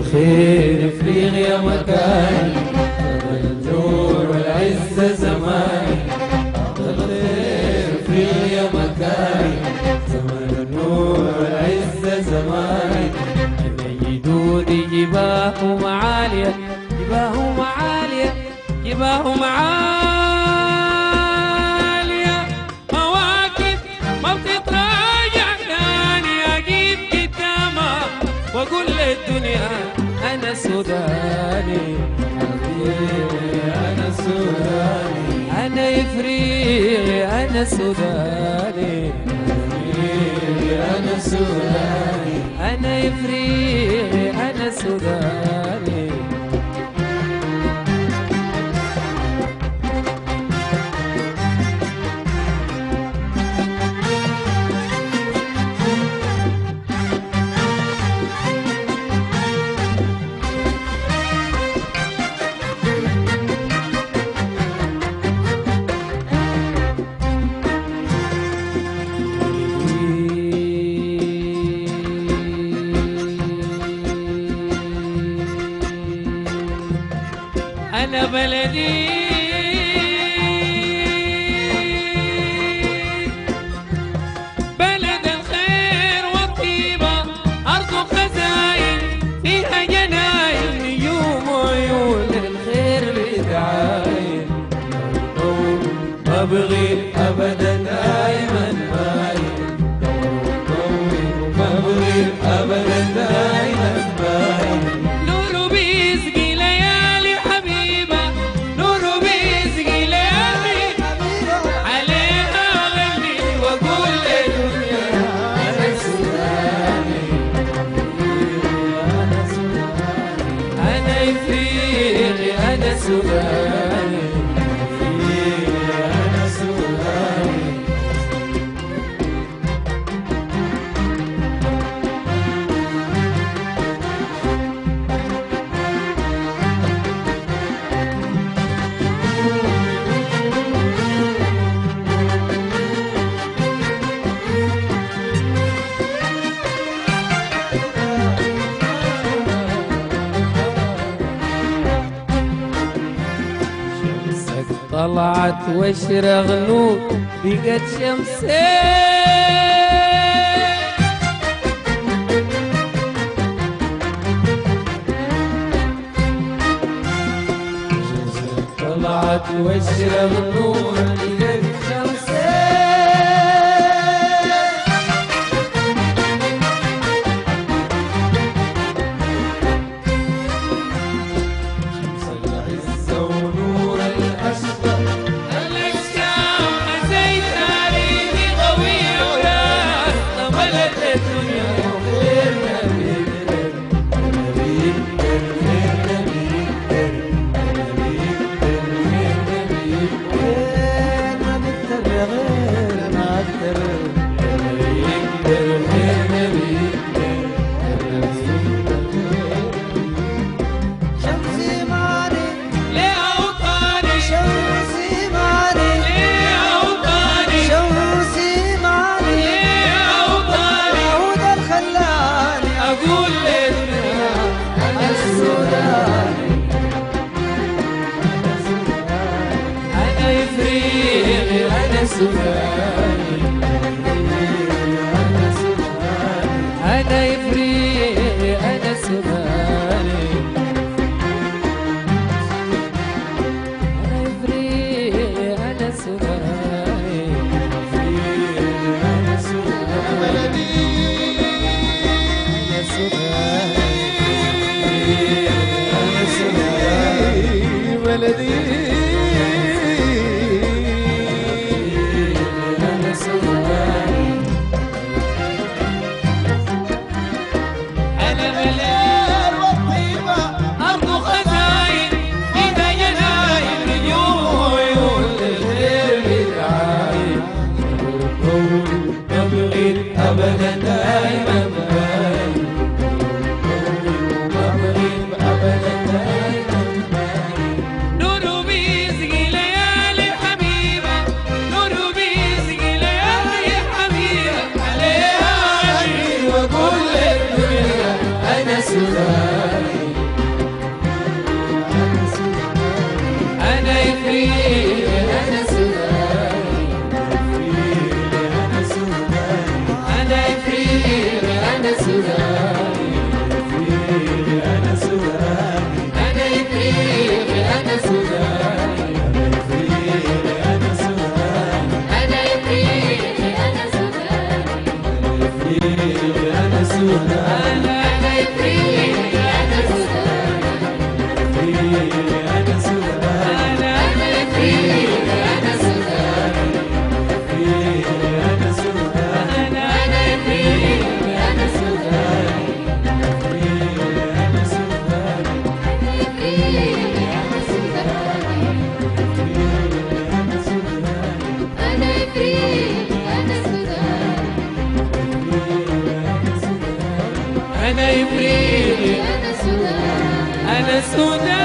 الخير افريقيا مكاني، أرض الجور والعزة زماني، أرض الخير افريقيا مكاني، زمن النور والعزة زماني. أنا جدودي جباههم عالية، جباههم عالية، جباههم عالية، مواقف ما بتتراجع تاني، أجيب قدامها وأقول للدنيا أنا سوداني، أنا سوداني، أنا إفريقي، أنا سوداني، أنا سوداني، أنا إفريقي، أنا سوداني. أنا بلدي بلد الخير والطيبة، أرض خزاين فيها جناين، نجوم وعيون الخير بتعاين، ما بغي أبدا دايما باين، ما بغي أبدا دايما باين. نور بيسقي ليالي حبيبة، نور بيسقي ليالي حبيبة، عليها أغني وأقول للدنيا أنا سوداني، أنا سوداني، أنا إفريقي، أنا سوداني، أنا سوداني. شمسك طلعت واشرق نور، بقت شمسين، شمسك طلعت واشرق نور، بقت شمسين، شمس العزة ونور الأشرق، الأشجار زي تاريخي قوي وناس طملت الدنيا وخيرنا بيقدر، بيقدر خيرنا بيقدر، بيقدر خيرنا بيقدر، ما بقدر غير ما أقدر، بيقدر خيرنا بيقدر، شمسي ماري لأوطاني، شمسي ماري لأوطاني، شمسي ماري لأوطاني، عود الخلاني أقول للدنيا أنا سوداني، أنا إفريقي، أنا سوداني، أنا إفريقي، أنا سوداني، أنا إفريقي، أنا سوداني، أنا سوداني، أنا سوداني، بلدي أنا سوداني، أنا بلاد والطيبة، أرض خزاين فيها جناين، نجوم وعيون للخير بتعاين، نبغي أبدا دايما باين، نبغي أبدا دايما باين. نور سوداني أنا إفريقي أنا سوداني أنا سوداني أنا إفريقي أنا سوداني أنا سوداني أنا إفريقي أنا سوداني أنا سوداني إفريقي أنا سوداني أنا سوداني أنا إفريقي أنا سوداني أنا إفريقي أنا سوداني أنا سوداني